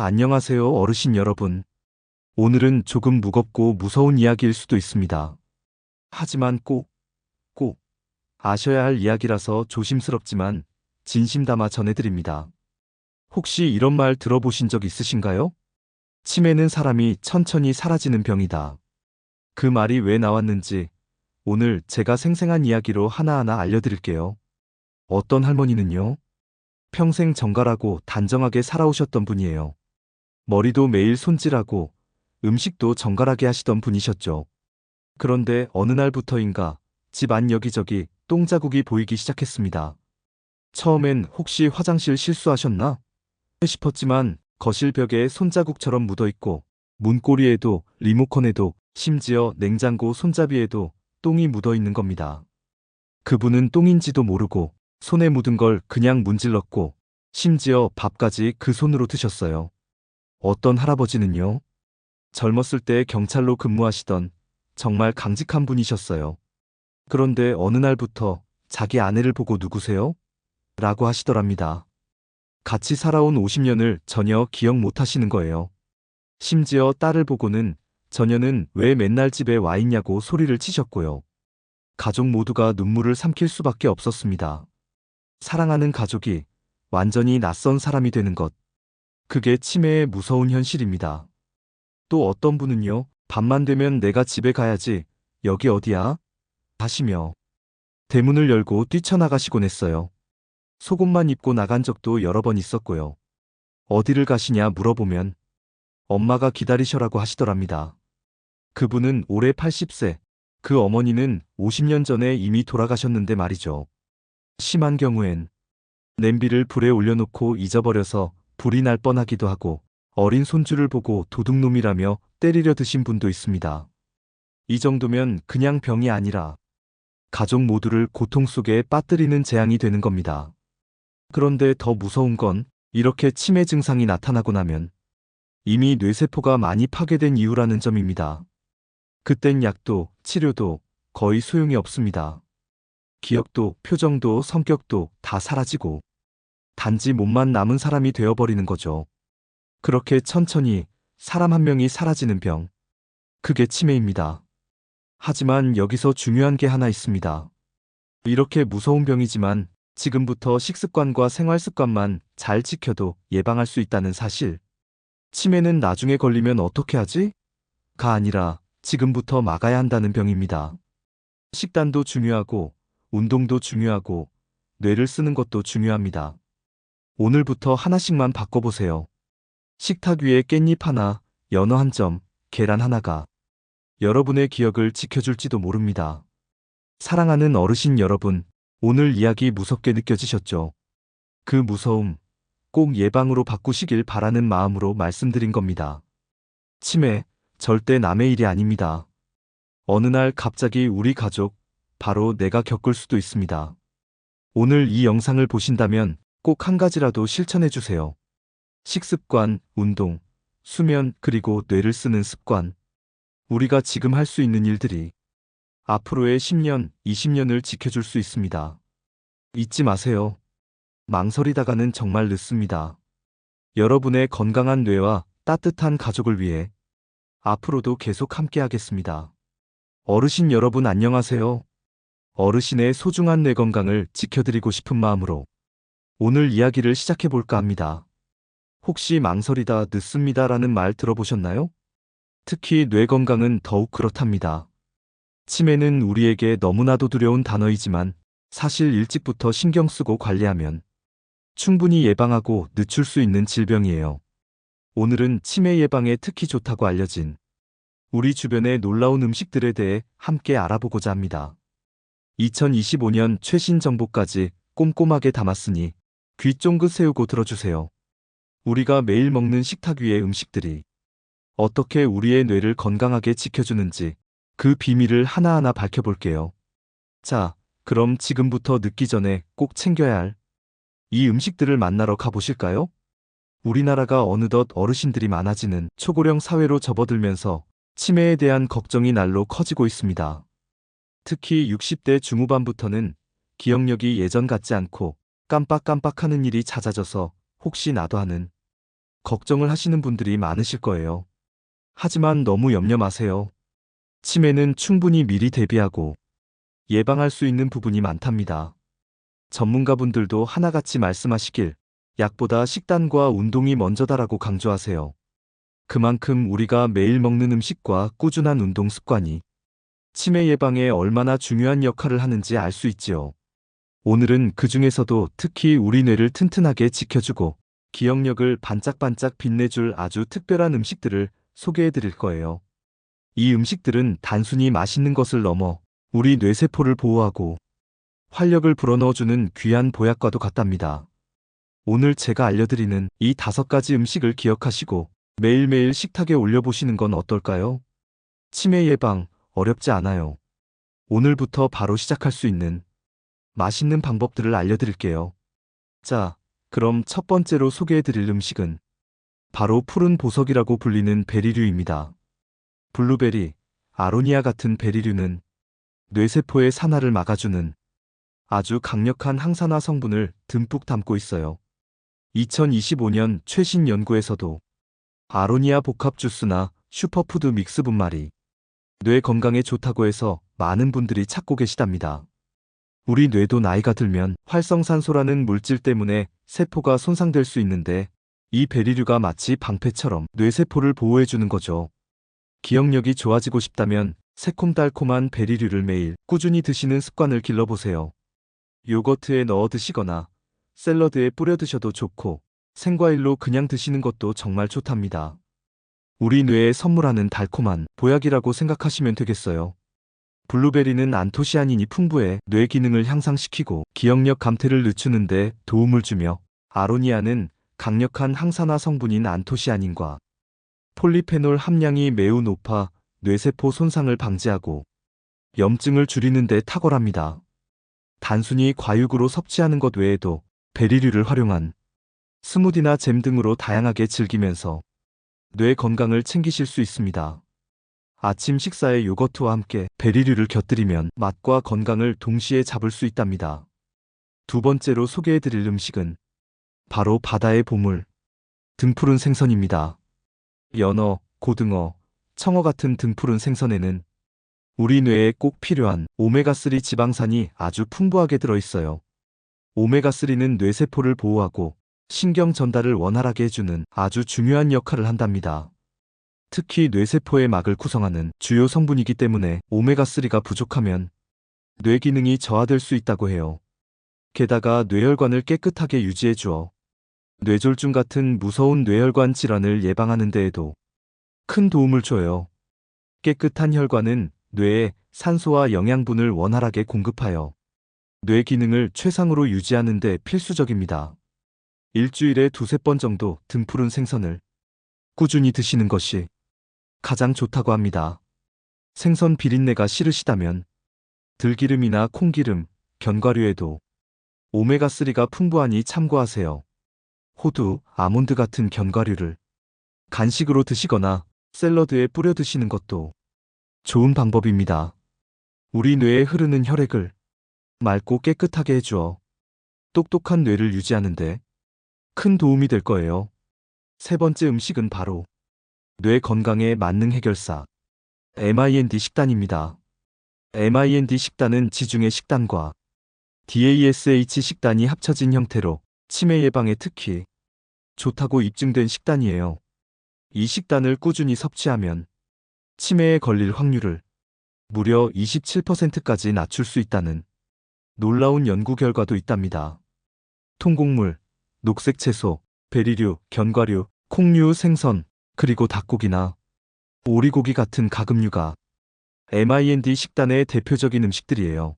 안녕하세요, 어르신 여러분. 오늘은 조금 무겁고 무서운 이야기일 수도 있습니다. 하지만 꼭 아셔야 할 이야기라서 조심스럽지만 진심 담아 전해드립니다. 혹시 이런 말 들어보신 적 있으신가요? 치매는 사람이 천천히 사라지는 병이다. 그 말이 왜 나왔는지 오늘 제가 생생한 이야기로 하나하나 알려드릴게요. 어떤 할머니는요, 평생 정갈하고 단정하게 살아오셨던 분이에요. 머리도 매일 손질하고 음식도 정갈하게 하시던 분이셨죠. 그런데 어느 날부터인가 집 안 여기저기 똥자국이 보이기 시작했습니다. 처음엔 혹시 화장실 실수하셨나 싶었지만 거실 벽에 손자국처럼 묻어있고 문고리에도 리모컨에도 심지어 냉장고 손잡이에도 똥이 묻어있는 겁니다. 그분은 똥인지도 모르고 손에 묻은 걸 그냥 문질렀고 심지어 밥까지 그 손으로 드셨어요. 어떤 할아버지는요, 젊었을 때 경찰로 근무하시던 정말 강직한 분이셨어요. 그런데 어느 날부터 자기 아내를 보고 누구세요? 라고 하시더랍니다. 같이 살아온 50년을 전혀 기억 못 하시는 거예요. 심지어 딸을 보고는 저녀는 왜 맨날 집에 와 있냐고 소리를 치셨고요. 가족 모두가 눈물을 삼킬 수밖에 없었습니다. 사랑하는 가족이 완전히 낯선 사람이 되는 것. 그게 치매의 무서운 현실입니다. 또 어떤 분은요, 밤만 되면 내가 집에 가야지, 여기 어디야? 하시며 대문을 열고 뛰쳐나가시곤 했어요. 속옷만 입고 나간 적도 여러 번 있었고요. 어디를 가시냐 물어보면 엄마가 기다리셔라고 하시더랍니다. 그분은 올해 80세, 그 어머니는 50년 전에 이미 돌아가셨는데 말이죠. 심한 경우엔 냄비를 불에 올려놓고 잊어버려서 불이 날 뻔하기도 하고 어린 손주를 보고 도둑놈이라며 때리려 드신 분도 있습니다. 이 정도면 그냥 병이 아니라 가족 모두를 고통 속에 빠뜨리는 재앙이 되는 겁니다. 그런데 더 무서운 건 이렇게 치매 증상이 나타나고 나면 이미 뇌세포가 많이 파괴된 이유라는 점입니다. 그땐 약도 치료도 거의 소용이 없습니다. 기억도 표정도 성격도 다 사라지고 단지 몸만 남은 사람이 되어버리는 거죠. 그렇게 천천히 사람 한 명이 사라지는 병. 그게 치매입니다. 하지만 여기서 중요한 게 하나 있습니다. 이렇게 무서운 병이지만 지금부터 식습관과 생활습관만 잘 지켜도 예방할 수 있다는 사실. 치매는 나중에 걸리면 어떻게 하지? 가 아니라 지금부터 막아야 한다는 병입니다. 식단도 중요하고 운동도 중요하고 뇌를 쓰는 것도 중요합니다. 오늘부터 하나씩만 바꿔보세요. 식탁 위에 깻잎 하나, 연어 한 점, 계란 하나가 여러분의 기억을 지켜줄지도 모릅니다. 사랑하는 어르신 여러분, 오늘 이야기 무섭게 느껴지셨죠? 그 무서움, 꼭 예방으로 바꾸시길 바라는 마음으로 말씀드린 겁니다. 치매, 절대 남의 일이 아닙니다. 어느 날 갑자기 우리 가족, 바로 내가 겪을 수도 있습니다. 오늘 이 영상을 보신다면 꼭 한 가지라도 실천해 주세요. 식습관, 운동, 수면, 그리고 뇌를 쓰는 습관. 우리가 지금 할 수 있는 일들이 앞으로의 10년, 20년을 지켜줄 수 있습니다. 잊지 마세요. 망설이다가는 정말 늦습니다. 여러분의 건강한 뇌와 따뜻한 가족을 위해 앞으로도 계속 함께하겠습니다. 어르신 여러분 안녕하세요. 어르신의 소중한 뇌 건강을 지켜드리고 싶은 마음으로 오늘 이야기를 시작해볼까 합니다. 혹시 망설이다 늦습니다라는 말 들어보셨나요? 특히 뇌 건강은 더욱 그렇답니다. 치매는 우리에게 너무나도 두려운 단어이지만 사실 일찍부터 신경 쓰고 관리하면 충분히 예방하고 늦출 수 있는 질병이에요. 오늘은 치매 예방에 특히 좋다고 알려진 우리 주변의 놀라운 음식들에 대해 함께 알아보고자 합니다. 2025년 최신 정보까지 꼼꼼하게 담았으니 귀 쫑긋 세우고 들어주세요. 우리가 매일 먹는 식탁 위의 음식들이 어떻게 우리의 뇌를 건강하게 지켜주는지 그 비밀을 하나하나 밝혀볼게요. 자, 그럼 지금부터 늦기 전에 꼭 챙겨야 할 이 음식들을 만나러 가보실까요? 우리나라가 어느덧 어르신들이 많아지는 초고령 사회로 접어들면서 치매에 대한 걱정이 날로 커지고 있습니다. 특히 60대 중후반부터는 기억력이 예전 같지 않고 깜빡깜빡하는 일이 잦아져서 혹시 나도 하는 걱정을 하시는 분들이 많으실 거예요. 하지만 너무 염려 마세요. 치매는 충분히 미리 대비하고 예방할 수 있는 부분이 많답니다. 전문가분들도 하나같이 말씀하시길 약보다 식단과 운동이 먼저다라고 강조하세요. 그만큼 우리가 매일 먹는 음식과 꾸준한 운동 습관이 치매 예방에 얼마나 중요한 역할을 하는지 알 수 있지요. 오늘은 그 중에서도 특히 우리 뇌를 튼튼하게 지켜주고 기억력을 반짝반짝 빛내줄 아주 특별한 음식들을 소개해 드릴 거예요. 이 음식들은 단순히 맛있는 것을 넘어 우리 뇌세포를 보호하고 활력을 불어넣어주는 귀한 보약과도 같답니다. 오늘 제가 알려드리는 이 5가지 음식을 기억하시고 매일매일 식탁에 올려보시는 건 어떨까요? 치매 예방 어렵지 않아요. 오늘부터 바로 시작할 수 있는 맛있는 방법들을 알려드릴게요. 자, 그럼 첫 번째로 소개해드릴 음식은 바로 푸른 보석이라고 불리는 베리류입니다. 블루베리, 아로니아 같은 베리류는 뇌세포의 산화를 막아주는 아주 강력한 항산화 성분을 듬뿍 담고 있어요. 2025년 최신 연구에서도 아로니아 복합 주스나 슈퍼푸드 믹스 분말이 뇌 건강에 좋다고 해서 많은 분들이 찾고 계시답니다. 우리 뇌도 나이가 들면 활성산소라는 물질 때문에 세포가 손상될 수 있는데 이 베리류가 마치 방패처럼 뇌세포를 보호해주는 거죠. 기억력이 좋아지고 싶다면 새콤달콤한 베리류를 매일 꾸준히 드시는 습관을 길러보세요. 요거트에 넣어 드시거나 샐러드에 뿌려 드셔도 좋고 생과일로 그냥 드시는 것도 정말 좋답니다. 우리 뇌에 선물하는 달콤한 보약이라고 생각하시면 되겠어요. 블루베리는 안토시아닌이 풍부해 뇌 기능을 향상시키고 기억력 감퇴를 늦추는 데 도움을 주며 아로니아는 강력한 항산화 성분인 안토시아닌과 폴리페놀 함량이 매우 높아 뇌세포 손상을 방지하고 염증을 줄이는 데 탁월합니다. 단순히 과육으로 섭취하는 것 외에도 베리류를 활용한 스무디나 잼 등으로 다양하게 즐기면서 뇌 건강을 챙기실 수 있습니다. 아침 식사에 요거트와 함께 베리류를 곁들이면 맛과 건강을 동시에 잡을 수 있답니다. 두 번째로 소개해드릴 음식은 바로 바다의 보물, 등푸른 생선입니다. 연어, 고등어, 청어 같은 등푸른 생선에는 우리 뇌에 꼭 필요한 오메가3 지방산이 아주 풍부하게 들어있어요. 오메가3는 뇌세포를 보호하고 신경 전달을 원활하게 해주는 아주 중요한 역할을 한답니다. 특히 뇌세포의 막을 구성하는 주요 성분이기 때문에 오메가3가 부족하면 뇌 기능이 저하될 수 있다고 해요. 게다가 뇌혈관을 깨끗하게 유지해 주어 뇌졸중 같은 무서운 뇌혈관 질환을 예방하는 데에도 큰 도움을 줘요. 깨끗한 혈관은 뇌에 산소와 영양분을 원활하게 공급하여 뇌 기능을 최상으로 유지하는 데 필수적입니다. 일주일에 2~3번 정도 등푸른 생선을 꾸준히 드시는 것이 가장 좋다고 합니다. 생선 비린내가 싫으시다면 들기름이나 콩기름, 견과류에도 오메가3가 풍부하니 참고하세요. 호두, 아몬드 같은 견과류를 간식으로 드시거나 샐러드에 뿌려 드시는 것도 좋은 방법입니다. 우리 뇌에 흐르는 혈액을 맑고 깨끗하게 해주어 똑똑한 뇌를 유지하는데 큰 도움이 될 거예요. 세 번째 음식은 바로 뇌 건강에 만능 해결사 MIND 식단입니다. MIND 식단은 지중해 식단과 DASH 식단이 합쳐진 형태로 치매 예방에 특히 좋다고 입증된 식단이에요. 이 식단을 꾸준히 섭취하면 치매에 걸릴 확률을 무려 27%까지 낮출 수 있다는 놀라운 연구 결과도 있답니다. 통곡물, 녹색 채소, 베리류, 견과류, 콩류, 생선, 그리고 닭고기나 오리고기 같은 가금류가 MIND 식단의 대표적인 음식들이에요.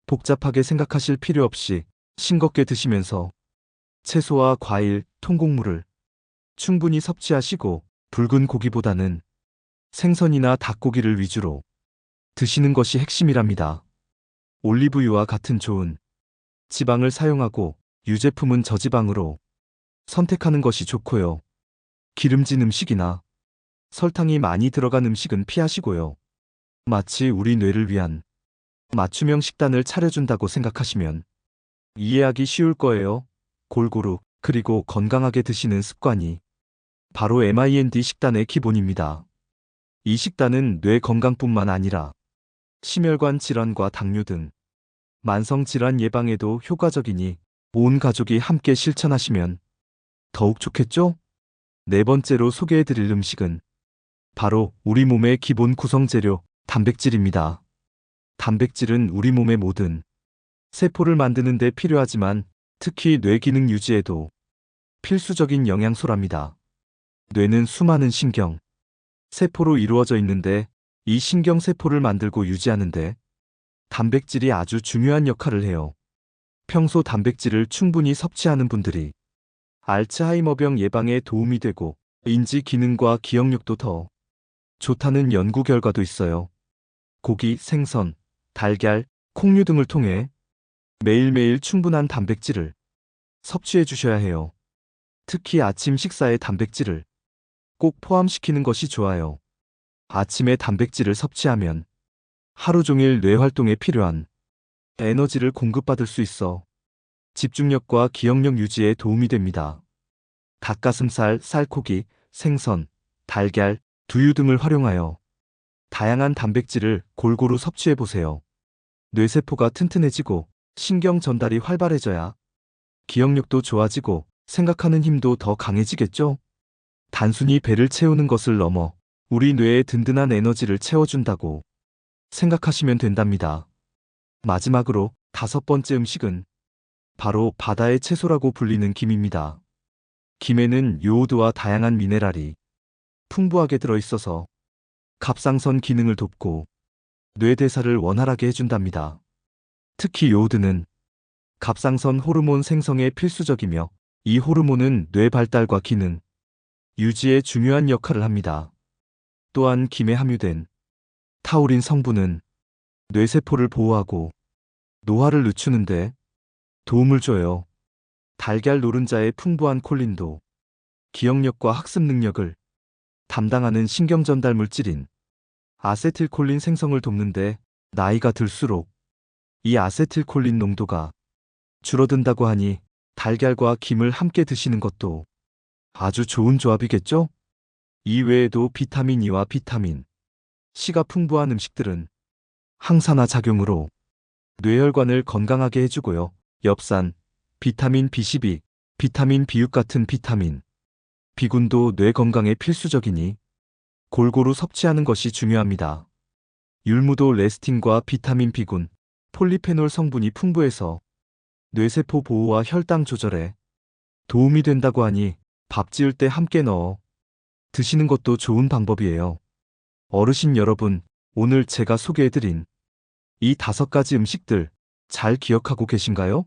복잡하게 생각하실 필요 없이 싱겁게 드시면서 채소와 과일, 통곡물을 충분히 섭취하시고 붉은 고기보다는 생선이나 닭고기를 위주로 드시는 것이 핵심이랍니다. 올리브유와 같은 좋은 지방을 사용하고 유제품은 저지방으로 선택하는 것이 좋고요. 기름진 음식이나 설탕이 많이 들어간 음식은 피하시고요. 마치 우리 뇌를 위한 맞춤형 식단을 차려준다고 생각하시면 이해하기 쉬울 거예요. 골고루 그리고 건강하게 드시는 습관이 바로 MIND 식단의 기본입니다. 이 식단은 뇌 건강뿐만 아니라 심혈관 질환과 당뇨 등 만성 질환 예방에도 효과적이니 온 가족이 함께 실천하시면 더욱 좋겠죠? 네 번째로 소개해드릴 음식은 바로 우리 몸의 기본 구성 재료, 단백질입니다. 단백질은 우리 몸의 모든 세포를 만드는 데 필요하지만 특히 뇌 기능 유지에도 필수적인 영양소랍니다. 뇌는 수많은 신경, 세포로 이루어져 있는데 이 신경 세포를 만들고 유지하는데 단백질이 아주 중요한 역할을 해요. 평소 단백질을 충분히 섭취하는 분들이 알츠하이머병 예방에 도움이 되고 인지 기능과 기억력도 더 좋다는 연구 결과도 있어요. 고기, 생선, 달걀, 콩류 등을 통해 매일매일 충분한 단백질을 섭취해 주셔야 해요. 특히 아침 식사에 단백질을 꼭 포함시키는 것이 좋아요. 아침에 단백질을 섭취하면 하루 종일 뇌 활동에 필요한 에너지를 공급받을 수 있어 집중력과 기억력 유지에 도움이 됩니다. 닭가슴살, 살코기, 생선, 달걀, 두유 등을 활용하여 다양한 단백질을 골고루 섭취해 보세요. 뇌세포가 튼튼해지고 신경 전달이 활발해져야 기억력도 좋아지고 생각하는 힘도 더 강해지겠죠? 단순히 배를 채우는 것을 넘어 우리 뇌에 든든한 에너지를 채워준다고 생각하시면 된답니다. 마지막으로 다섯 번째 음식은 바로 바다의 채소라고 불리는 김입니다. 김에는 요오드와 다양한 미네랄이 풍부하게 들어있어서 갑상선 기능을 돕고 뇌 대사를 원활하게 해준답니다. 특히 요오드는 갑상선 호르몬 생성에 필수적이며 이 호르몬은 뇌 발달과 기능 유지에 중요한 역할을 합니다. 또한 김에 함유된 타우린 성분은 뇌세포를 보호하고 노화를 늦추는데 도움을 줘요. 달걀 노른자의 풍부한 콜린도 기억력과 학습 능력을 담당하는 신경전달 물질인 아세틸콜린 생성을 돕는데 나이가 들수록 이 아세틸콜린 농도가 줄어든다고 하니 달걀과 김을 함께 드시는 것도 아주 좋은 조합이겠죠? 이 외에도 비타민 E와 비타민 C가 풍부한 음식들은 항산화 작용으로 뇌혈관을 건강하게 해주고요. 엽산, 비타민 B12, 비타민 B6 같은 비타민, B군도 뇌 건강에 필수적이니 골고루 섭취하는 것이 중요합니다. 율무도 레스틴과 비타민 B군, 폴리페놀 성분이 풍부해서 뇌세포 보호와 혈당 조절에 도움이 된다고 하니 밥 지을 때 함께 넣어 드시는 것도 좋은 방법이에요. 어르신 여러분, 오늘 제가 소개해드린 이 5가지 음식들 잘 기억하고 계신가요?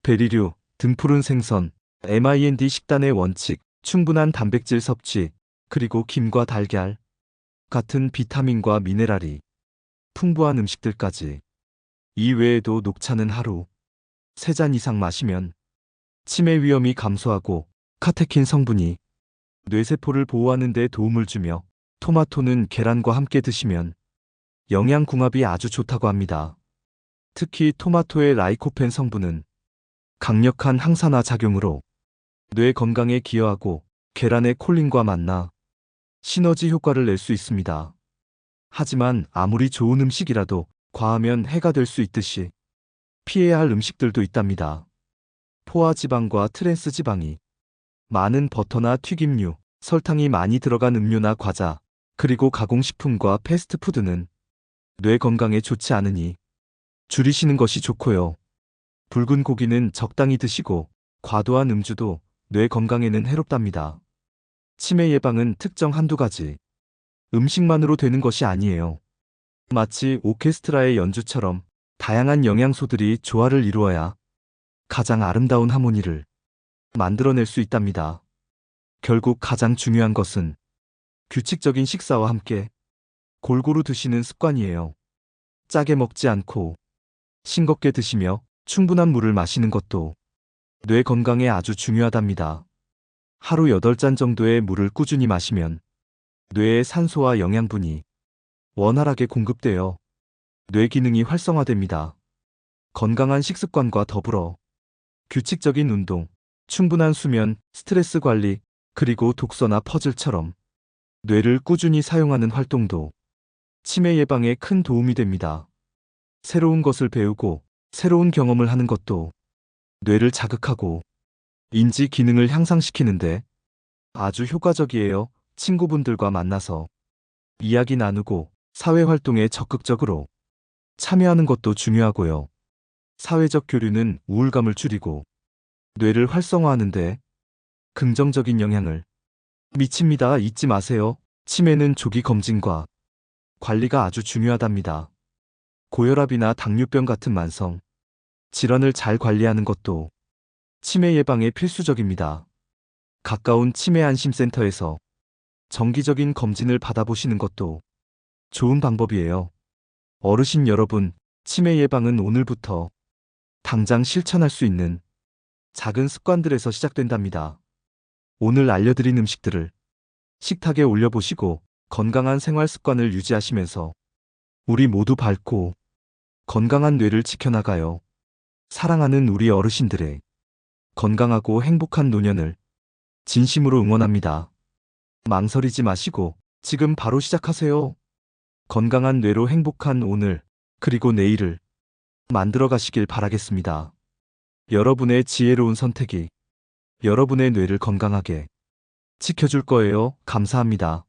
베리류, 등푸른 생선, MIND 식단의 원칙, 충분한 단백질 섭취, 그리고 김과 달걀 같은 비타민과 미네랄이 풍부한 음식들까지. 이 외에도 녹차는 하루 3잔 이상 마시면 치매 위험이 감소하고 카테킨 성분이 뇌세포를 보호하는 데 도움을 주며 토마토는 계란과 함께 드시면 영양궁합이 아주 좋다고 합니다. 특히 토마토의 라이코펜 성분은 강력한 항산화 작용으로 뇌 건강에 기여하고 계란의 콜린과 만나 시너지 효과를 낼 수 있습니다. 하지만 아무리 좋은 음식이라도 과하면 해가 될 수 있듯이 피해야 할 음식들도 있답니다. 포화지방과 트랜스지방이 많은 버터나 튀김류, 설탕이 많이 들어간 음료나 과자, 그리고 가공식품과 패스트푸드는 뇌 건강에 좋지 않으니 줄이시는 것이 좋고요. 붉은 고기는 적당히 드시고 과도한 음주도 뇌 건강에는 해롭답니다. 치매 예방은 특정 한두 가지 음식만으로 되는 것이 아니에요. 마치 오케스트라의 연주처럼 다양한 영양소들이 조화를 이루어야 가장 아름다운 하모니를 만들어낼 수 있답니다. 결국 가장 중요한 것은 규칙적인 식사와 함께 골고루 드시는 습관이에요. 짜게 먹지 않고 싱겁게 드시며 충분한 물을 마시는 것도 뇌 건강에 아주 중요하답니다. 하루 8잔 정도의 물을 꾸준히 마시면 뇌에 산소와 영양분이 원활하게 공급되어 뇌 기능이 활성화됩니다. 건강한 식습관과 더불어 규칙적인 운동, 충분한 수면, 스트레스 관리, 그리고 독서나 퍼즐처럼 뇌를 꾸준히 사용하는 활동도 치매 예방에 큰 도움이 됩니다. 새로운 것을 배우고 새로운 경험을 하는 것도 뇌를 자극하고 인지 기능을 향상시키는데 아주 효과적이에요. 친구분들과 만나서 이야기 나누고 사회 활동에 적극적으로 참여하는 것도 중요하고요. 사회적 교류는 우울감을 줄이고 뇌를 활성화하는데 긍정적인 영향을 미칩니다. 잊지 마세요. 치매는 조기 검진과 관리가 아주 중요하답니다. 고혈압이나 당뇨병 같은 만성 질환을 잘 관리하는 것도 치매 예방에 필수적입니다. 가까운 치매 안심센터에서 정기적인 검진을 받아보시는 것도 좋은 방법이에요. 어르신 여러분, 치매 예방은 오늘부터 당장 실천할 수 있는 작은 습관들에서 시작된답니다. 오늘 알려드린 음식들을 식탁에 올려보시고 건강한 생활 습관을 유지하시면서 우리 모두 밝고 건강한 뇌를 지켜나가요. 사랑하는 우리 어르신들의 건강하고 행복한 노년을 진심으로 응원합니다. 망설이지 마시고 지금 바로 시작하세요. 건강한 뇌로 행복한 오늘, 그리고 내일을 만들어 가시길 바라겠습니다. 여러분의 지혜로운 선택이 여러분의 뇌를 건강하게 지켜줄 거예요. 감사합니다.